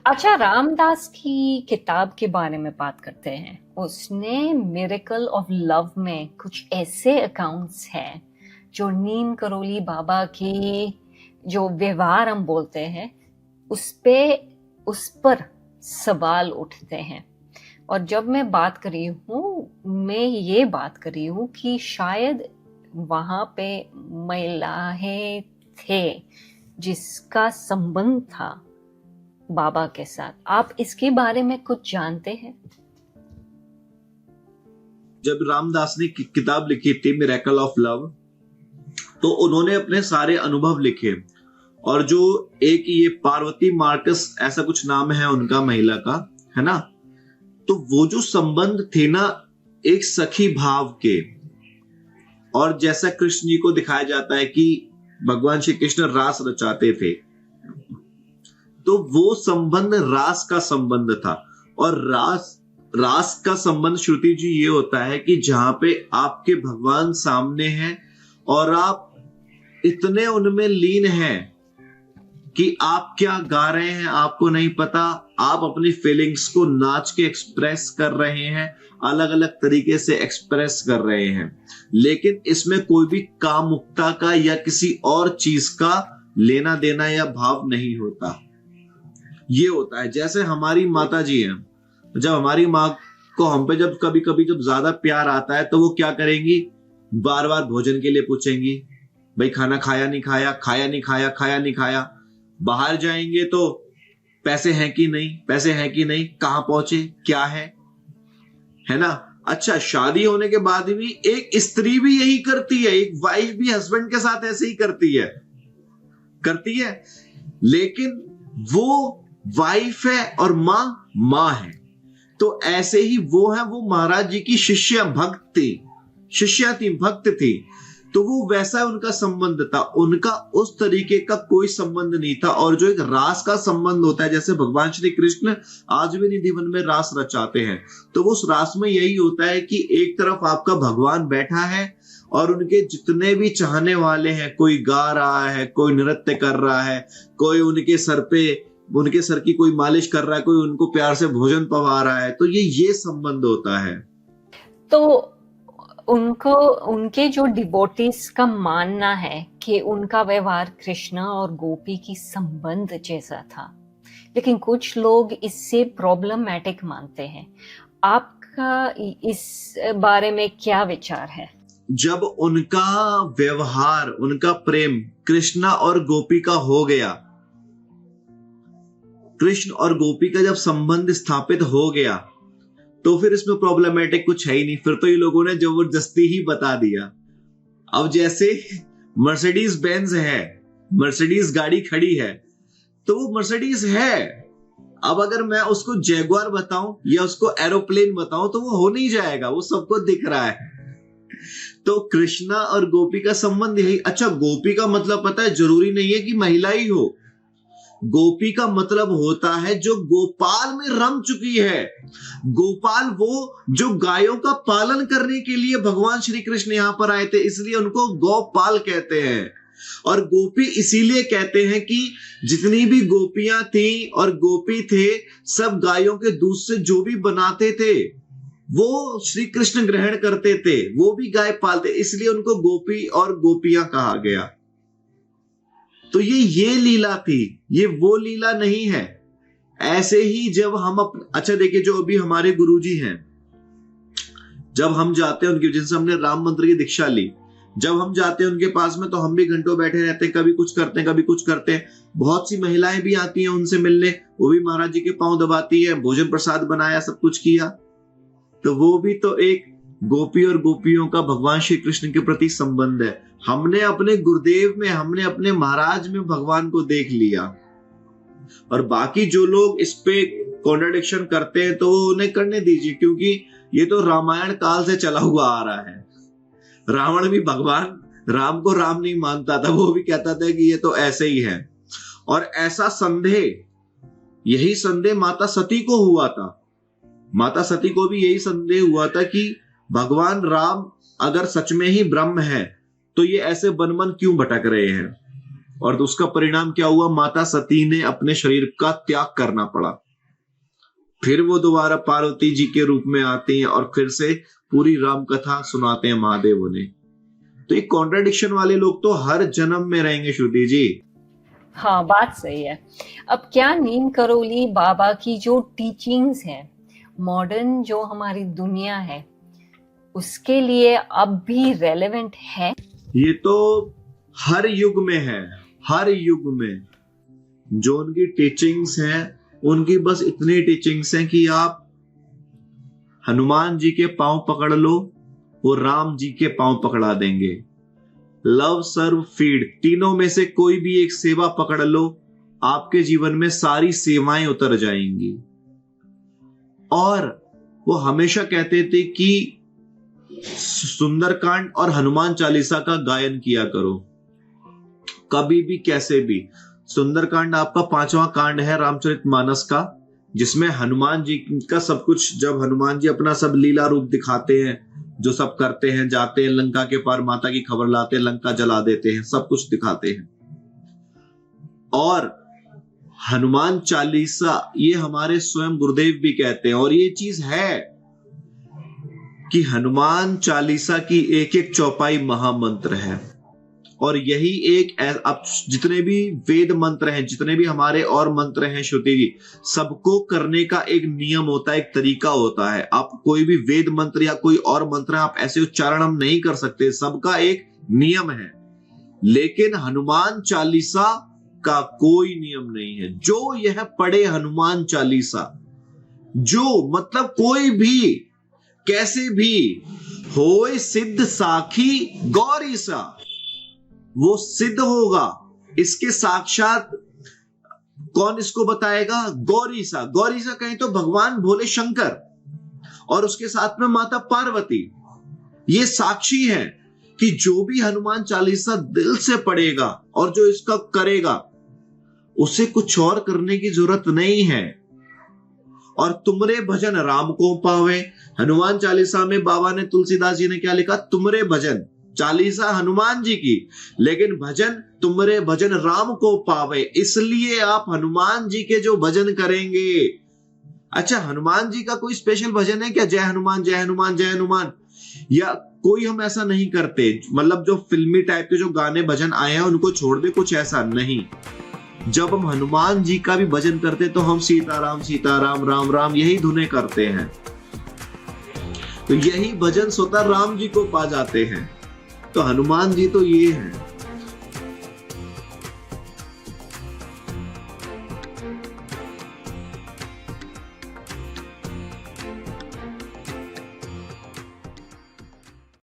अच्छा, रामदास की किताब के बारे में बात करते हैं। उसने मिरेकल ऑफ लव में कुछ ऐसे अकाउंट्स हैं जो नीम करोली बाबा की जो व्यवहार हम बोलते हैं उस पे उस पर सवाल उठते हैं। और जब मैं बात कर रही हूँ, मैं ये बात कर रही हूँ कि शायद वहां पे महिलाएं थे जिसका संबंध था बाबा के साथ। आप इसके बारे में कुछ जानते हैं? जब रामदास ने किताब लिखी थी मिरेकल ऑफ लव, तो उन्होंने अपने सारे अनुभव लिखे। और जो एक ये पार्वती मार्कस ऐसा कुछ नाम है उनका, महिला का, है ना, तो वो जो संबंध थे ना एक सखी भाव के, और जैसा कृष्ण जी को दिखाया जाता है कि भगवान श्री कृष्ण रास रचाते थे, तो वो संबंध रास का संबंध था। और रास का संबंध श्रुति जी ये होता है कि जहां पे आपके भगवान सामने हैं और आप इतने उनमें लीन हैं कि आप क्या गा रहे हैं आपको नहीं पता, आप अपनी फीलिंग्स को नाच के एक्सप्रेस कर रहे हैं, अलग अलग तरीके से एक्सप्रेस कर रहे हैं, लेकिन इसमें कोई भी कामुकता का या किसी और चीज का लेना देना या भाव नहीं होता। ये होता है जैसे हमारी माता जी हैं, जब हमारी माँ को हम पे जब कभी कभी जब ज्यादा प्यार आता है तो वो क्या करेंगी, बार बार भोजन के लिए पूछेंगी, भाई खाना खाया नहीं खाया, खाया नहीं खाया, खाया नहीं खाया। बाहर जाएंगे तो पैसे हैं कि नहीं, पैसे हैं कि नहीं, कहां पहुंचे, क्या है ना। अच्छा, शादी होने के बाद भी एक स्त्री भी यही करती है, एक वाइफ भी हस्बैंड के साथ ऐसे ही करती है, लेकिन वो वाइफ है और माँ है। तो ऐसे ही वो है, वो महाराज जी की शिष्या भक्त थी। तो वो वैसा उनका संबंध था, उनका उस तरीके का कोई संबंध नहीं था। और जो एक रास का संबंध होता है, जैसे भगवान श्री कृष्ण आज भी निधि वन में रास रचाते हैं, तो वो उस रास में यही होता है कि एक तरफ आपका भगवान बैठा है और उनके जितने भी चाहने वाले हैं, कोई गा रहा है, कोई नृत्य कर रहा है, कोई उनके सर की कोई मालिश कर रहा है, कोई उनको प्यार से भोजन पवा रहा है। तो ये संबंध होता है। तो उनको, उनके जो डिवोटीज का मानना है कि उनका व्यवहार कृष्ण और गोपी की संबंध जैसा था, लेकिन कुछ लोग इससे प्रॉब्लमैटिक मानते हैं। आपका इस बारे में क्या विचार है? जब उनका व्यवहार, उनका प्रेम कृष्णा और गोपी का हो गया, कृष्ण और गोपी का जब संबंध स्थापित हो गया, तो फिर इसमें प्रॉब्लमेटिक कुछ है ही नहीं। फिर तो ये लोगों ने जबरदस्ती ही बता दिया। अब जैसे मर्सिडीज बेंज है, मर्सिडीज गाड़ी खड़ी है, तो वो मर्सिडीज है। अब अगर मैं उसको जैगुआर बताऊं या उसको एरोप्लेन बताऊं तो वो हो नहीं जाएगा, वो सबको दिख रहा है। तो कृष्णा और गोपी का संबंध यही। अच्छा, गोपी का मतलब पता है, जरूरी नहीं है कि महिला ही हो। गोपी का मतलब होता है जो गोपाल में रम चुकी है। गोपाल वो जो गायों का पालन करने के लिए भगवान श्री कृष्ण यहां पर आए थे, इसलिए उनको गोपाल कहते हैं। और गोपी इसीलिए कहते हैं कि जितनी भी गोपियां थी और गोपी थे, सब गायों के दूध से जो भी बनाते थे वो श्री कृष्ण ग्रहण करते थे, वो भी गाय पालते, इसलिए उनको गोपी और गोपियां कहा गया। तो ये लीला थी, ये वो लीला नहीं है। ऐसे ही जब हम अच्छा देखिए, जो अभी हमारे गुरुजी हैं, जब हम जाते हैं उनके, जिनसे हमने राम मंत्र की दीक्षा ली, जब हम जाते हैं उनके पास में, तो हम भी घंटों बैठे रहते हैं, कभी कुछ करते हैं, कभी कुछ करते हैं। बहुत सी महिलाएं भी आती हैं उनसे मिलने, वो भी महाराज जी के पांव दबाती है, भोजन प्रसाद बनाया, सब कुछ किया। तो वो भी तो एक गोपी और गोपियों का भगवान श्री कृष्ण के प्रति संबंध है। हमने अपने गुरुदेव में, हमने अपने महाराज में भगवान को देख लिया। और बाकी जो लोग इस पे कॉन्ट्रडिक्शन करते हैं तो उन्हें करने दीजिए, क्योंकि ये तो रामायण काल से चला हुआ आ रहा है। रावण भी भगवान राम को राम नहीं मानता था, वो भी कहता था कि ये तो ऐसे ही है। और ऐसा संदेह, यही संदेह माता सती को हुआ था। माता सती को भी यही संदेह हुआ था कि भगवान राम अगर सच में ही ब्रह्म है तो ये ऐसे वन वन क्यों भटक रहे हैं। और उसका परिणाम क्या हुआ, माता सती ने अपने शरीर का त्याग करना पड़ा। फिर वो दोबारा पार्वती जी के रूप में आती हैं और फिर से पूरी राम कथा सुनाते हैं महादेव उन्हें। तो ये कॉन्ट्राडिक्शन वाले लोग तो हर जन्म में रहेंगे श्रुति जी। हाँ, बात सही है। अब क्या नीम करोली बाबा की जो टीचिंग्स है, मॉडर्न जो हमारी दुनिया है, उसके लिए अब भी रेलेवेंट है? ये तो हर युग में है, हर युग में जो उनकी टीचिंग्स हैं, उनकी बस इतनी टीचिंग्स हैं कि आप हनुमान जी के पांव पकड़ लो, वो राम जी के पांव पकड़ा देंगे। लव सर्व फीड, तीनों में से कोई भी एक सेवा पकड़ लो, आपके जीवन में सारी सेवाएं उतर जाएंगी। और वो हमेशा कहते थे कि सुंदरकांड और हनुमान चालीसा का गायन किया करो, कभी भी कैसे भी। सुंदरकांड आपका 5वां कांड है रामचरितमानस का, जिसमें हनुमान जी का सब कुछ, जब हनुमान जी अपना सब लीला रूप दिखाते हैं, जो सब करते हैं, जाते हैं लंका के पार, माता की खबर लाते हैं, लंका जला देते हैं, सब कुछ दिखाते हैं। और हनुमान चालीसा ये हमारे स्वयं गुरुदेव भी कहते हैं, और ये चीज है कि हनुमान चालीसा की एक एक चौपाई महामंत्र है। और यही एक, अब जितने भी वेद मंत्र हैं, जितने भी हमारे और मंत्र हैं श्रुति जी, सबको करने का एक नियम होता है, एक तरीका होता है। आप कोई भी वेद मंत्र या कोई और मंत्र आप ऐसे उच्चारण हम नहीं कर सकते, सबका एक नियम है। लेकिन हनुमान चालीसा का कोई नियम नहीं है। जो यह पढ़े हनुमान चालीसा, जो मतलब कोई भी कैसे भी होए सिद्ध साखी गौरी सा, वो सिद्ध होगा। इसके साक्षात कौन इसको बताएगा? गौरी सा। गौरी सा कहें तो भगवान भोले शंकर और उसके साथ में माता पार्वती, ये साक्षी है कि जो भी हनुमान चालीसा दिल से पढ़ेगा और जो इसका करेगा, उसे कुछ और करने की जरूरत नहीं है। और तुमरे भजन राम को पावे, हनुमान चालीसा में बाबा ने, तुलसीदास जी ने क्या लिखा? तुमरे भजन। चालीसा हनुमान जी की, लेकिन भजन तुमरे भजन राम को पावे, इसलिए आप हनुमान जी के जो भजन करेंगे। अच्छा, हनुमान जी का कोई स्पेशल भजन है क्या? जय हनुमान जय हनुमान जय हनुमान, या कोई हम ऐसा नहीं करते? मतलब जो फिल्मी टाइप के जो गाने भजन आए हैं उनको छोड़ दे, कुछ ऐसा नहीं। जब हम हनुमान जी का भी भजन करते तो हम सीताराम राम राम यही धुनें करते हैं। तो यही भजन स्वतः राम जी को पा जाते हैं। तो हनुमान जी तो ये हैं।